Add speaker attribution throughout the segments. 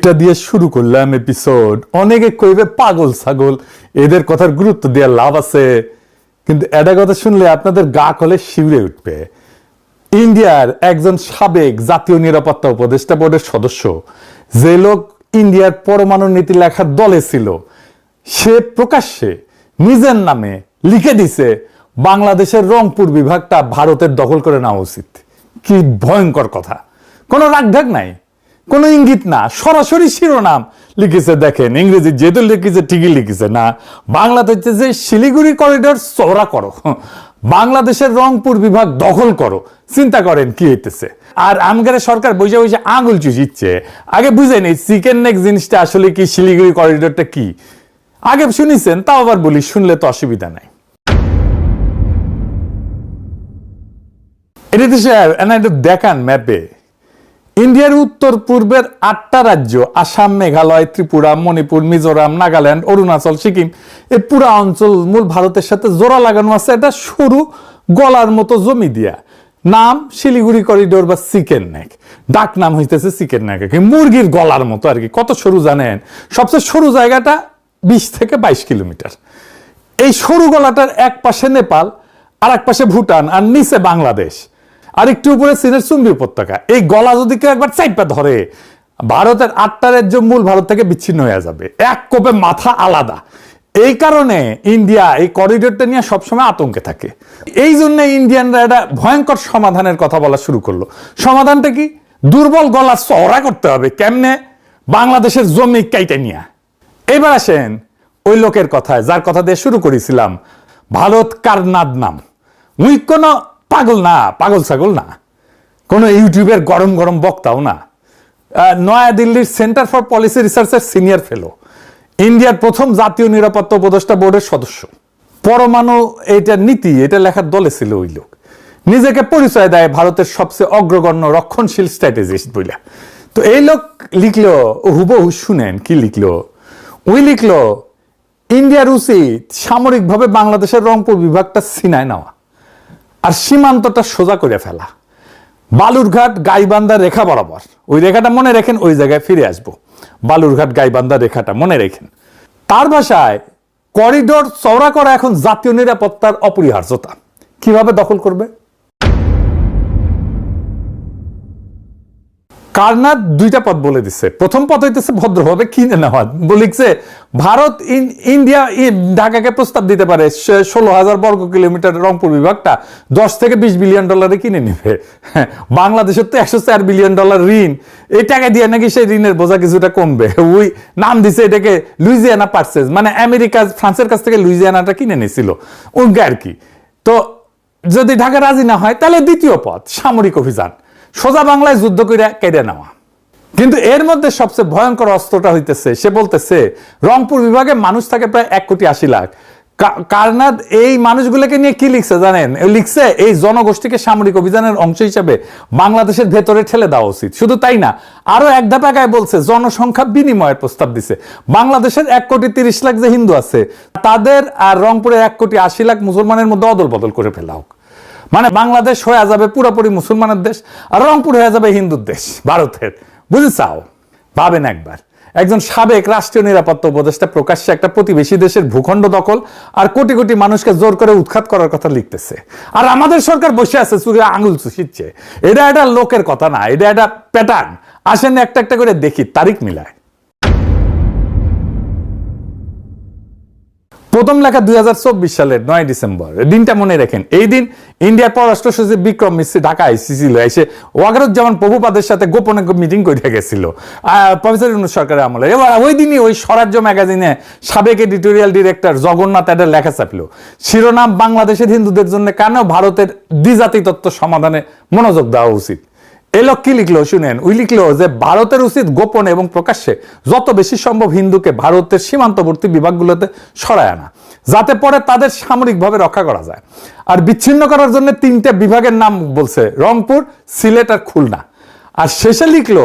Speaker 1: এটা দিয়ে শুরু করলাম এপিসোড। অনেকে কইবে পাগল ছাগল, এদের কথার গুরুত্ব দিয়ে লাভ আছে, কিন্তু এটা কথা শুনলে আপনাদের গা কলে শিউরে উঠবে। ইন্ডিয়ার একজন সাবেক জাতীয় নিরাপত্তা উপদেষ্টা বোর্ডের সদস্য, যে লোক ইন্ডিয়ার পরমাণু নীতি লেখার দলে ছিল, সে প্রকাশ্যে নিজের নামে লিখে দিছে বাংলাদেশের রংপুর বিভাগটা ভারতের দখল করে নেওয়া উচিত। কি ভয়ঙ্কর কথা! কোনো রাগঢাক নাই, কোনো ইঙ্গিত না, সরাসরি শিরোনাম লিখেছে। দেখেন, ইংরেজি যেহেতু লিখেছে ঠিকই লিখেছে না। বাংলাতে হচ্ছে যে শিলিগুড়ি করিডোর চওড়া করো, বাংলাদেশের রংপুর বিভাগ দখল করো। চিন্তা করেন কি হইতেছে। আর আমগারে সরকার বসে বসে আঙুল চুষিচ্ছে। আগে বুঝে নেই চিকেন নেক জিনিসটা আসলে কি, শিলিগুড়ি করিডোরটা কি। আগে শুনিছেন, তাও আবার বলি, শুনলে তো অসুবিধা নাই। এটা দেখান ম্যাপে ইন্ডিয়ার উত্তর পূর্বের 8টা রাজ্য, আসাম, মেঘালয়, ত্রিপুরা, মণিপুর, মিজোরাম, নাগাল্যান্ড, অরুণাচল, সিকিম, এই পুরা অঞ্চল মূল ভারতের সাথে জোড়া লাগানো আছে একটা সরু গলার মতো জমি দিয়া। নাম শিলিগুড়ি করিডোর বা চিকেন নেক। ডাক নাম হইতেছে চিকেন নেক, মুরগির গলার মতো আর কি। কত সরু জানেন? সবচেয়ে সরু জায়গাটা 20 থেকে 22 কিলোমিটার। এই সরু গলাটার এক পাশে নেপাল, আর এক পাশে ভুটান, আর নিচে বাংলাদেশ, আর একটু উপরে চীনের চুম্বি উপত্যকা। এই গলা যদি কেউ একবার চাইপা ধরে, ভারতের 8টা রাজ্য মূল ভারত থেকে বিচ্ছিন্ন হয়ে যাবে, এক কোপে মাথা আলাদা। এই কারণে ইন্ডিয়া এই করিডোরটা নিয়ে সবসময় আতঙ্কে থাকে। এই জন্য ইন্ডিয়ানরা একটা ভয়ঙ্কর সমাধানের কথা বলা শুরু করলো। সমাধানটা কি? দুর্বল গলা চওড়া করতে হবে। কেমনে? বাংলাদেশের জমি কাইটা নিয়ে। এবার আসেন ওই লোকের কথায়, যার কথা দিয়ে শুরু করেছিলাম, ভারত কারনাদ নাম। উই কোনো পাগল না, পাগল ছাগল না, কোন ইউটিউবের গরম গরম বক্তাও না। নয়াদিল্লির সেন্টার ফর পলিসি রিসার্চের সিনিয়র ফেলো, ইন্ডিয়ার প্রথম জাতীয় নিরাপত্তা উপদেষ্টা বোর্ডের সদস্য, পরমাণু এটা নীতি এটা লেখার দলে ছিল ওই লোক। নিজেকে পরিচয় দেয় ভারতের সবচেয়ে অগ্রগণ্য রক্ষণশীল স্ট্র্যাটেজিস্ট বইলা। তো এই লোক লিখলো, হুবহু শুনেন কি লিখলো। ওই লিখলো, ইন্ডিয়ার উচিত সামরিকভাবে বাংলাদেশের রংপুর বিভাগটা ছিনায় নেওয়া আর সীমান্তটা সোজা করে ফেলা। বালুরঘাট গাইবান্ধা রেখা বরাবর, ওই রেখাটা মনে রেখেন, ওই জায়গায় ফিরে আসবো। বালুরঘাট গাইবান্ধা রেখাটা মনে রেখেন। তার ভাষায়, করিডোর চওড়া করা এখন জাতীয় নিরাপত্তার অপরিহার্যতা। কিভাবে দখল করবে? কারনাদ 2টা পথ বলে দিচ্ছে। প্রথম পথ হইতেছে ভদ্রভাবে কিনে নেওয়া। লিখছে ভারত ইন্ডিয়া ঢাকাকে প্রস্তাব দিতে পারে 16,000 বর্গ কিলোমিটার রংপুর বিভাগটা 10 থেকে 20 বিলিয়ন ডলারে কিনে নেবে। বাংলাদেশের তো 104 বিলিয়ন ডলার ঋণ। এই টাকা দিয়ে নাকি সেই ঋণের বোঝা কিছুটা কমবে। ওই নাম দিছে এটাকে লুইজিয়ানা পারচেজ, মানে আমেরিকা ফ্রান্সের কাছ থেকে লুইজিয়ানাটা কিনে নিয়েছিল ওকে আর কি। তো যদি ঢাকা রাজি না হয়, তাহলে দ্বিতীয় পথ সামরিক অভিযান, সোজা বাংলায় যুদ্ধ করে কেটে নেওয়া। কিন্তু এর মধ্যে সবচেয়ে ভয়ঙ্কর অস্ত্রটা হইতেছে, সে বলতেছে রংপুর বিভাগে মানুষ থাকে প্রায় 1,80,00,000। কারনাদ এই মানুষগুলোকে নিয়ে কি লিখছে জানেন? লিখছে এই জনগোষ্ঠীকে সামরিক অভিযানের অংশ হিসেবে বাংলাদেশের ভেতরে ঠেলে দেওয়া উচিত। শুধু তাই না, আরো এক ধাপায় বলছে জনসংখ্যা বিনিময়ের প্রস্তাব দিছে। বাংলাদেশের 1,30,00,000 যে হিন্দু আছে, তাদের আর রংপুরের 1,80,00,000 মুসলমানের মধ্যে অদল বদল করে ফেলা হোক। মানে বাংলাদেশ হয়ে যাবে পুরোপুরি মুসলমানের দেশ, আর রংপুর হয়ে যাবে হিন্দুর দেশ ভারতের। বুঝে চাও? ভাবেন একবার। একজন সাবেক রাষ্ট্রীয় নিরাপত্তা উপদেষ্টা প্রকাশ্যে একটা প্রতিবেশী দেশের ভূখণ্ড দখল আর কোটি কোটি মানুষকে জোর করে উৎখাত করার কথা লিখতেছে। আর আমাদের সরকার বসে আছে চুরে আঙুল চুষিচ্ছে। এটা একটা লোকের কথা না, এটা একটা প্যাটার্ন। আসেন একটা একটা করে দেখি, তারিখ মিলায়। প্রথম লেখা 2024 সালের 9 ডিসেম্বর। দিনটা মনে রাখেন। এই দিন ইন্ডিয়ার পররাষ্ট্র সচিব বিক্রম মিশ্রি ঢাকা আইসিছিল, এসে ওয়াকারুজ্জামান প্রভুপাদের সাথে গোপনে মিটিং করে গেছিল প্রফেসর ইউনূস সরকারের আমলে। এবার ওই দিনই ওই স্বরাজ্য ম্যাগাজিনে সাবেক এডিটোরিয়াল ডিরেক্টর জগন্নাথ একটা লেখা ছাপল, শিরোনাম বাংলাদেশের হিন্দুদের জন্য কেন ভারতের দ্বিজাতি তত্ত্ব সমাধানে মনোযোগ দেওয়া উচিত। এই লোক কি লিখলো শুনেন। ওই লিখলো যে ভারতের উচিত গোপনে এবং প্রকাশ্যে যত বেশি সম্ভব হিন্দুকে ভারতের সীমান্তবর্তী বিভাগগুলোতে সরায় আনা, যাতে পরে তাদের সামরিকভাবে রক্ষা করা যায়। আর বিচ্ছিন্ন করার জন্য 3টে বিভাগের নাম বলছে, রংপুর, সিলেট আর খুলনা। আর শেষে লিখলো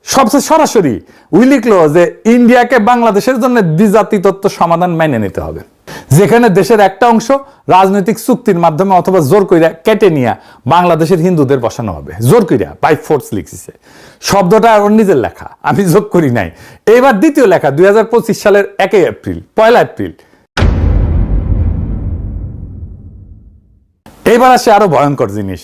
Speaker 1: সবচেয়ে সরাসরি, ওই লিখলো যে ইন্ডিয়াকে বাংলাদেশের জন্য দ্বিজাতি তত্ত্ব সমাধান মেনে নিতে হবে, যেখানে দেশের একটা অংশ রাজনৈতিক চুক্তির মাধ্যমে অথবা জোর কইরা কেটে নিয়ে বাংলাদেশের হিন্দুদের বসানো হবে। জোর কইরা, বাই ফোর্স লিখছে। শব্দটা ওর নিজের লেখা, আমি যোগ করি নাই। এবার দ্বিতীয় লেখা 2025 সালের 1 এপ্রিল। এবার আসে আরো ভয়ঙ্কর জিনিস।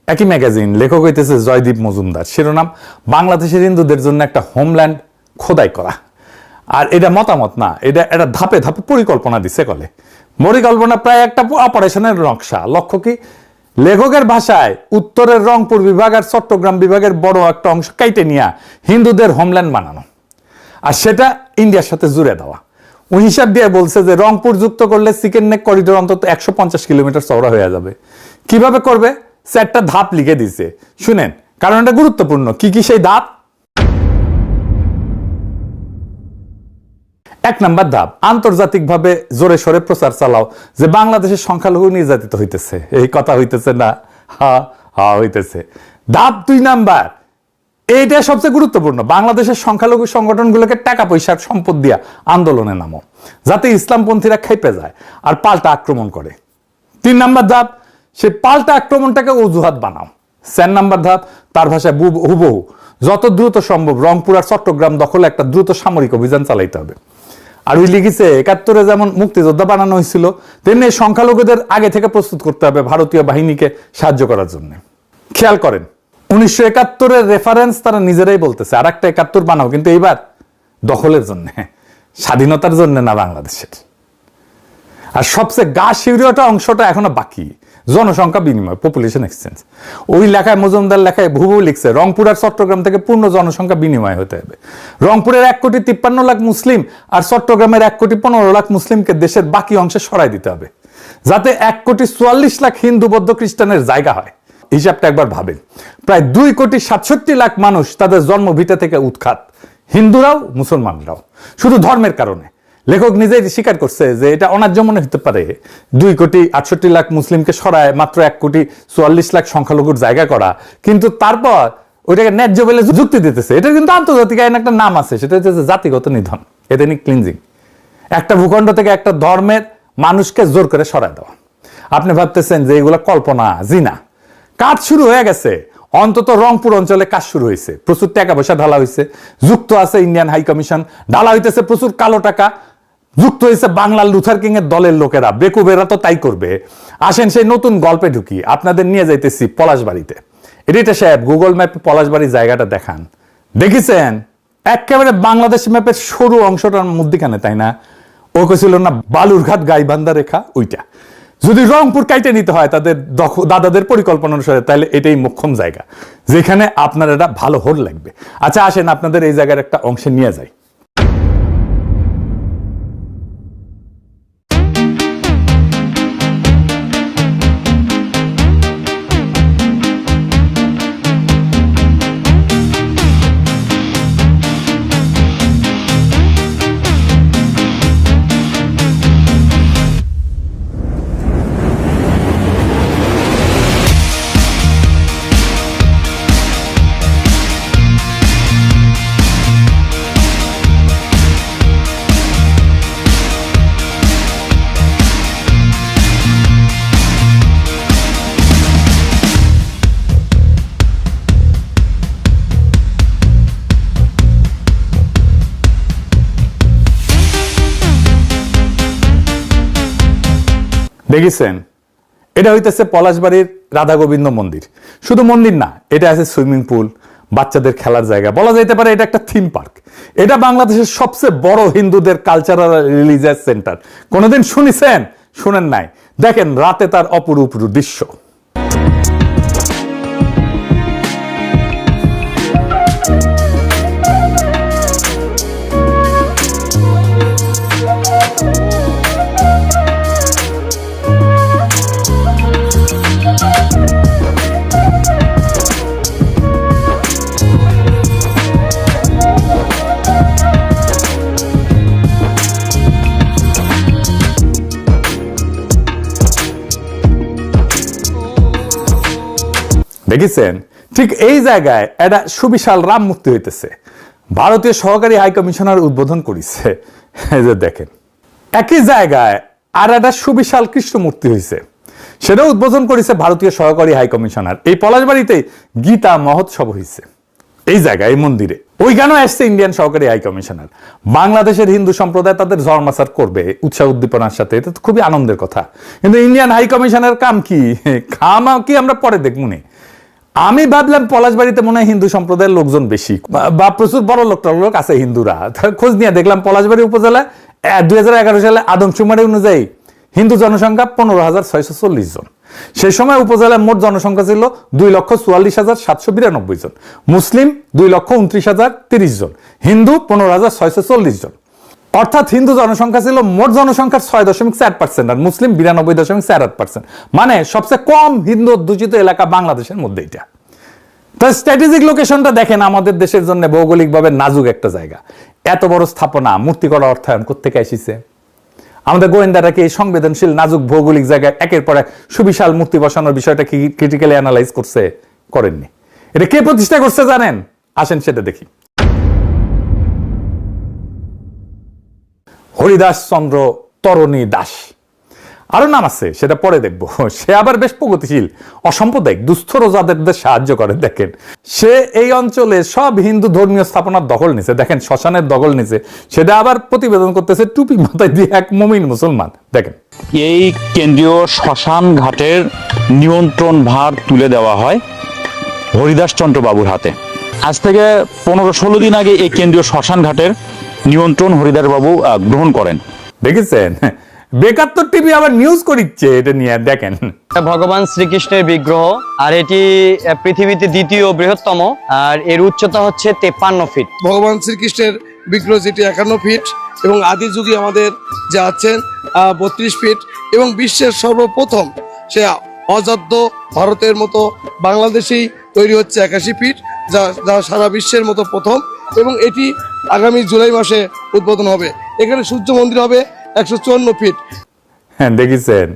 Speaker 1: একই ম্যাগাজিন, লেখক হইতেছে জয়দীপ মজুমদার, শিরোনাম বাংলাদেশের হিন্দুদের জন্য একটা হোমল্যান্ড খোদাই করা। আর এটা মতামত না, এটা ধাপে ধাপে পরিকল্পনা দিছে কলে। পরিকল্পনা প্রায় একটা অপারেশনের নকশা। লক্ষ্য কি? লেখকের ভাষায় উত্তরের রংপুর বিভাগ আর চট্টগ্রাম বিভাগের বড় একটা অংশ কাইটে নিয়ে হিন্দুদের হোমল্যান্ড বানানো, আর সেটা ইন্ডিয়ার সাথে জুড়ে দেওয়া। ওই হিসাব দিয়ে বলছে যে রংপুর যুক্ত করলে চিকেন নেক করিডোর অন্তত 150 কিলোমিটার চওড়া হয়ে যাবে। কিভাবে করবে? চারটা ধাপ লিখে দিছে, শুনেন, কারণ এটা গুরুত্বপূর্ণ। কি কি সেই ধাপ? 1 নাম্বার ধাপ, আন্তর্জাতিকভাবে জোরে সোরে প্রচার চালাও যে বাংলাদেশের সংখ্যালঘু নির্যাতিত হইতেছে। এই কথা হইতেছে না? হইতেছে। ধাপ 2 নাম্বার, এইটা সবচেয়ে গুরুত্বপূর্ণ, বাংলাদেশের সংখ্যালঘু সংগঠনগুলোকে টাকা পয়সার সম্পদ দিয়া আন্দোলনে নামো, যাতে ইসলামপন্থীরা খেপে যায় আর পাল্টা আক্রমণ করে। 3 নাম্বার ধাপ, সে পাল্টা আক্রমণটাকে অজুহাত বানাও। 4 নাম্বার ধাপ, তার ভাষায় হুবহু যত দ্রুত সম্ভব রংপুর আর চট্টগ্রাম দখলে একটা দ্রুত সামরিক অভিযান চালাইতে হবে। আর ওই লিখেছে 71-এ যেমন মুক্তিযোদ্ধা বানানো হয়েছিল, তেমনি সংখ্যালঘুদের আগে থেকে প্রস্তুত করতে হবে ভারতীয় বাহিনীকে সাহায্য করার জন্য। খেয়াল করেন, 1971-এর রেফারেন্স তারা নিজেরাই বলতেছে, আর একটা 71 বানাও, কিন্তু এইবার দখলের জন্য, স্বাধীনতার জন্য না, বাংলাদেশের। আর সবচেয়ে গা শিউরিওটা অংশটা এখনো বাকি, জনসংখ্যা বিনিময়, পপুলেশন এক্সচেঞ্জ। ওই লেখায়, মজুমদার লেখায় ভুবু লিখছে রংপুর আর চট্টগ্রাম থেকে পূর্ণ জনসংখ্যা বিনিময় হতে হবে। রংপুরের 1,53,00,000 মুসলিম আর চট্টগ্রামের 1,15,00,000 মুসলিমকে দেশের বাকি অংশে সরাই দিতে হবে, যাতে 1,44,00,000 হিন্দু বৌদ্ধ খ্রিস্টানের জায়গা হয়। হিসাবটা একবার ভাবেন, প্রায় 2,67,00,000 মানুষ তাদের জন্মভিটা থেকে উৎখাত, হিন্দুরাও মুসলমানরাও, শুধু ধর্মের কারণে। লেখক নিজেই স্বীকার করছে যে এটা অন্যায্য মনে হতে পারে 2,68,00,000 মুসলিমকে সরায় মাত্র 1,44,00,000 সংখ্যালঘুর জায়গা করা, কিন্তু তারপর ওইটাকে ন্যায্য বলে যুক্তি দিতেছে। এটা কিন্তু আন্তর্জাতিক আইন একটা নাম আছে, সেটা হচ্ছে জাতিগত নিধন, এথনিক ক্লিনজিং। একটা ভূখণ্ড থেকে একটা ধর্মের মানুষকে জোর করে সরায় দেওয়া। আপনি ভাবতেছেন যে এগুলো কল্পনা? জি না, কাজ শুরু হয়ে গেছে। অন্তত রংপুর অঞ্চলে কাজ শুরু হয়েছে, প্রচুর টাকা পয়সা ঢালা হয়েছে, যুক্ত আছে ইন্ডিয়ান হাই কমিশন, ঢালা হইতেছে প্রচুর কালো টাকা, যুক্ত হয়েছে বাংলার লুথার কিং এর দলের লোকেরা, বেকুবেরা তো তাই করবে। আসেন সেই নতুন গল্পে ঢুকি, আপনাদের নিয়ে যাইতেছি পলাশবাড়িতে। এটা সাহেব গুগল ম্যাপে পলাশবাড়ির জায়গাটা দেখান, দেখেছেন? একেবারে বাংলাদেশ ম্যাপের সরু অংশটার মধ্যখানে, তাই না? ও ছিল না বালুরঘাট গাইবান্ধা রেখা, ওইটা। যদি রংপুর কাইটে নিতে হয় তাদের দাদাদের পরিকল্পনা অনুসারে, তাহলে এটাই মোক্ষম জায়গা যেখানে আপনার এটা ভালো হোল লাগবে। আচ্ছা আসেন আপনাদের এই জায়গার একটা অংশে নিয়ে যাই। দেখেছেন, এটা হইতেছে পলাশবাড়ির রাধা গোবিন্দ মন্দির। শুধু মন্দির না, এটা আছে সুইমিং পুল, বাচ্চাদের খেলার জায়গা, বলা যেতে পারে এটা একটা থিম পার্ক। এটা বাংলাদেশের সবচেয়ে বড় হিন্দুদের কালচারাল রিলিজিয়াস সেন্টার। কোনোদিন শুনেছেন? শুনেন নাই? দেখেন রাতে তার অপরূপ দৃশ্য। দেখেছেন, ঠিক এই জায়গায় একটা সুবিশাল রাম মূর্তি হইতেছে, ভারতীয় সহকারী হাই কমিশনার উদ্বোধন করেছে। এই যে দেখেন, একই জায়গায় আর একটা সুবিশাল কৃষ্ণ মূর্তি হয়েছে, সেটা উদ্বোধন করেছে ভারতীয় সহকারী হাই কমিশনার। এই পলাশবাড়িতেই গীতা মহোৎসব হয়েছে। এই জায়গায় এই মন্দিরে ওইখানেও আসছে ইন্ডিয়ান সহকারী হাই কমিশনার। বাংলাদেশের হিন্দু সম্প্রদায় তাদের জন্মাচার করবে উৎসাহ উদ্দীপনার সাথে, এটা তো খুবই আনন্দের কথা। কিন্তু ইন্ডিয়ান হাই কমিশনার কাম কি কি আমরা পরে দেখবো। আমি ভাবলাম পলাশবাড়িতে মনে হয় হিন্দু সম্প্রদায়ের লোকজন বেশি বা প্রচুর বড় লোক আছে হিন্দুরা। খোঁজ নিয়ে দেখলাম পলাশবাড়ি উপজেলা 2011 সালে আদমশুমারি অনুযায়ী হিন্দু জনসংখ্যা 15,640 জন। সেই সময় উপজেলার মোট জনসংখ্যা ছিল 2,44,792 জন, মুসলিম 2,29,030 জন, হিন্দু 15,640 জন। অর্থাৎ হিন্দু জনসংখ্যা ছিল মোট জনসংখ্যার 6.4% আর মুসলিম 92.48%। মানে সবচেয়ে কম হিন্দু অধ্যুষিত এলাকা বাংলাদেশের মধ্যে এটা। তো স্ট্র্যাটেজিক লোকেশনটা দেখেন, আমাদের দেশের জন্য ভৌগোলিকভাবে নাজুক একটা জায়গা। এত বড় স্থাপনা মূর্তি করা অর্থায়ন কোত্থেকে এসেছে? আমাদের গোয়েন্দারা কি এই সংবেদনশীল নাজুক ভৌগোলিক জায়গায় একের পর এক সুবিশাল মূর্তি বসানোর বিষয়টা কি ক্রিটিক্যালি অ্যানালাইজ করেননি? এটা কে প্রতিষ্ঠা করছে জানেন? আসেন সেটা দেখি। হরিদাস চন্দ্র তরণী দাস, আরো নাম আছে, সেটা পরে দেখবো। সে আবার বেশ প্রগতিশীল, অসাম্প্রদায়িক, দুস্থ রোজাদের সাহায্য করে। দেখেন, সে এই অঞ্চলে সব হিন্দু ধর্মীয় স্থাপনার দখল নিছে। দেখেন, শ্মশানের দখল নিছে, সেটা আবার প্রতিবেদন করতেছে টুপি মাথায় দিয়ে এক মুমিন মুসলমান। দেখেন,
Speaker 2: এই কেন্দ্রীয় শ্মশান ঘাটের নিয়ন্ত্রণ ভার তুলে দেওয়া হয় হরিদাস চন্দ্র বাবুর হাতে। আজ থেকে 15-16 দিন আগে এই কেন্দ্রীয় শ্মশান ঘাটের নিয়ন্ত্রণ হরিদাস বাবু গ্রহণ করেন।
Speaker 1: দেখেছেন, বেকার তো টিভি আবার নিউজ করিচ্ছে এটা নিয়ে। দেখেন,
Speaker 3: ভগবান শ্রীকৃষ্ণের বিগ্রহ, আর এটি পৃথিবীতে দ্বিতীয় বৃহত্তম, আর এর উচ্চতা হচ্ছে 53 ফিট।
Speaker 4: ভগবান শ্রীকৃষ্ণের বিগ্রহ যেটি 51 ফিট এবং আদি যুগে আমাদের যে আছেন 32 ফিট এবং বিশ্বের সর্বপ্রথম সে অযোধ্য ভারতের মতো বাংলাদেশেই তৈরি হচ্ছে 81 ফিট, যা সারা বিশ্বের মতো প্রথম। এবং এটি আগামী জুলাই মাসে উদ্বোধন হবে। এখানে সূর্য মন্দির হবে 154 ফিট।
Speaker 1: হ্যাঁ, দেখেছেন,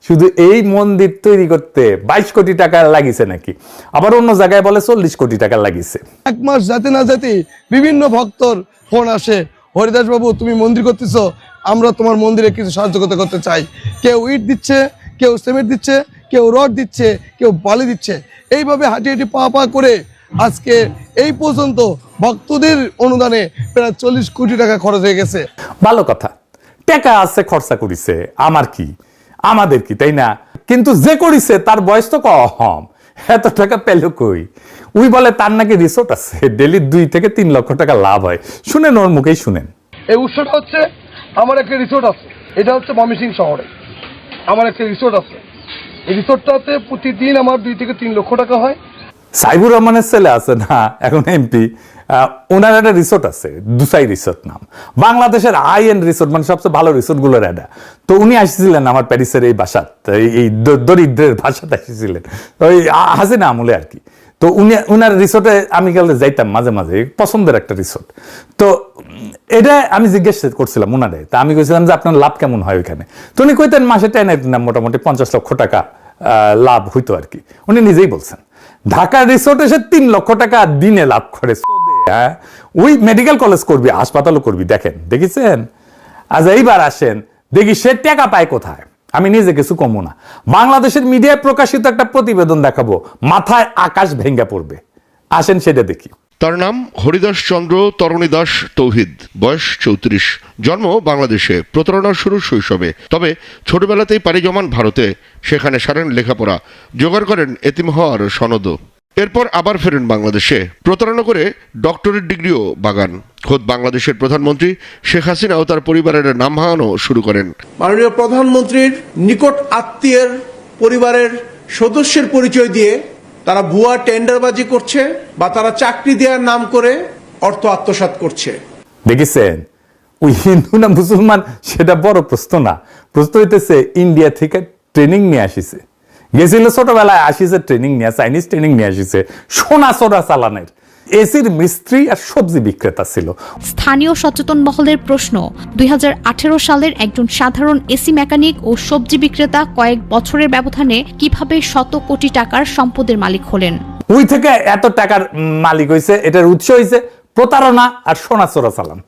Speaker 1: শুধু এই মন্দির তৈরি করতে 22 কোটি টাকা লাগিছে নাকি, আবার অন্য জায়গায় বলে 40 কোটি টাকা লাগিছে।
Speaker 4: এক মাস যেতে না যেতে বিভিন্ন ভক্তর ফোন আসে, হরিদাস বাবু তুমি মন্দির করতেছো, আমরা তোমার মন্দিরে কিছু সাহায্য করতে চাই। কেউ ইট দিচ্ছে, কেউ সিমেন্ট দিচ্ছে, কেউ রড দিচ্ছে, কেউ বালি দিচ্ছে। এইভাবে হাঁটি হাঁটি পা করে আজকে এই পর্যন্ত ভক্তদের অনুদানে প্রায় 40 কোটি টাকা খরচ হয়ে গেছে।
Speaker 1: ভালো কথা, টাকা আছে, খরচা করিছে, আমার কি আমাদের কি, তাই না? কিন্তু যে করিছে তার বয়স তো কম, এত টাকা পেল কই? উই বলে তার নাকি রিসোর্ট আছে, ডেলি 2 থেকে 3 লক্ষ টাকা লাভ হয়। শুনেন, ওর মুখেই শুনেন।
Speaker 4: এই উৎসটা হচ্ছে আমার একটা রিসোর্ট আছে, এটা হচ্ছে ময়মনসিংহ শহরে আমার একটা রিসোর্ট আছে। এই রিসোর্টটাতে প্রতিদিন আমার 2 থেকে 3 লক্ষ টাকা হয়।
Speaker 1: সাইবুর রহমানের ছেলে আছে না, এখন এমপি, ওনার একটা রিসোর্ট আছে, দুসাই রিসোর্ট নাম, বাংলাদেশের হাই এন্ড রিসোর্ট, মানে সবচেয়ে ভালো রিসোর্ট গুলোর একটা। তো উনি আসছিলেন আমার প্যারিসের এই বাসাত, এই দরিদ্রের বাসাতে আসছিলেন, ওই হাসিনা আমলে আর কি। তো উনার রিসোর্টে আমি গেলে যাইতাম মাঝে মাঝে, পছন্দের একটা রিসোর্ট। তো এটা আমি জিজ্ঞেস করছিলাম উনারে, তা আমি কইছিলাম যে আপনার লাভ কেমন হয় ওইখানে। তো উনি কইতেন মাসে টেনে মোটামুটি 50 লক্ষ টাকা লাভ হইতো আর কি। উনি নিজেই বলছেন ঢাকার রিসোর্টে সে 3 লক্ষ টাকা দিনে লাভ করে। ওই মেডিকেল কলেজ করবি, হাসপাতালও করবি। দেখেছেন? আজ এইবার আসেন দেখি সে টাকা পায় কোথায়। আমি নিজে কিছু কমো না, বাংলাদেশের মিডিয়ায় প্রকাশিত একটা প্রতিবেদন দেখাবো, মাথায় আকাশ ভেঙ্গে পড়বে। আসেন সেটা দেখি।
Speaker 5: তার নাম হরিদাস চন্দ্র তরণী দাস তৌহিদ, বয়স 34, জন্ম বাংলাদেশে, প্রতারণার শুরু শৈশবে। তবে ছোটবেলাতেই পাড়ি জমান ভারতে, সেখানে সারেন লেখাপড়া, জোগাড় করেন এতিম হওয়ার সনদও। এরপর আবার ফেরেন বাংলাদেশে, প্রতারণা করে ডক্টরেট ডিগ্রিও বাগান। খোদ বাংলাদেশের প্রধানমন্ত্রী শেখ হাসিনাও তার পরিবারের নাম ভাঙানো শুরু করেন।
Speaker 6: মাননীয় প্রধানমন্ত্রীর নিকট আত্মীয়ের পরিবারের সদস্যের পরিচয় দিয়ে তারা ভুয়া টেন্ডারবাজি করছে বা তারা চাকরি দেওয়ার নাম করে অর্থ আত্মসাৎ করছে।
Speaker 1: দেখেছেন, ওই হিন্দু না মুসলমান সেটা বড় প্রশ্ন না, প্রশ্ন হইতেছে ইন্ডিয়া থেকে ট্রেনিং নিয়ে আসিছে, গেছিল ছোটবেলায়, আসিছে ট্রেনিং নিয়ে, চাইনিজ ট্রেনিং নিয়ে আসিছে, সোনা সোনা চালানের এসির মিস্ত্রি আর সবজি বিক্রেতা ছিল।
Speaker 7: স্থানীয় সচেতন মহলের প্রশ্ন, 2018 সালের একজন সাধারণ এসি মেকানিক ও সবজি বিক্রেতা কয়েক বছরের ব্যবধানে কিভাবে শত কোটি টাকার সম্পদের মালিক হলেন?
Speaker 1: ওই থেকে এত টাকার মালিক হয়েছে, এটার উৎস হয়েছে প্রতারণা আর সোনা চোরা চালান।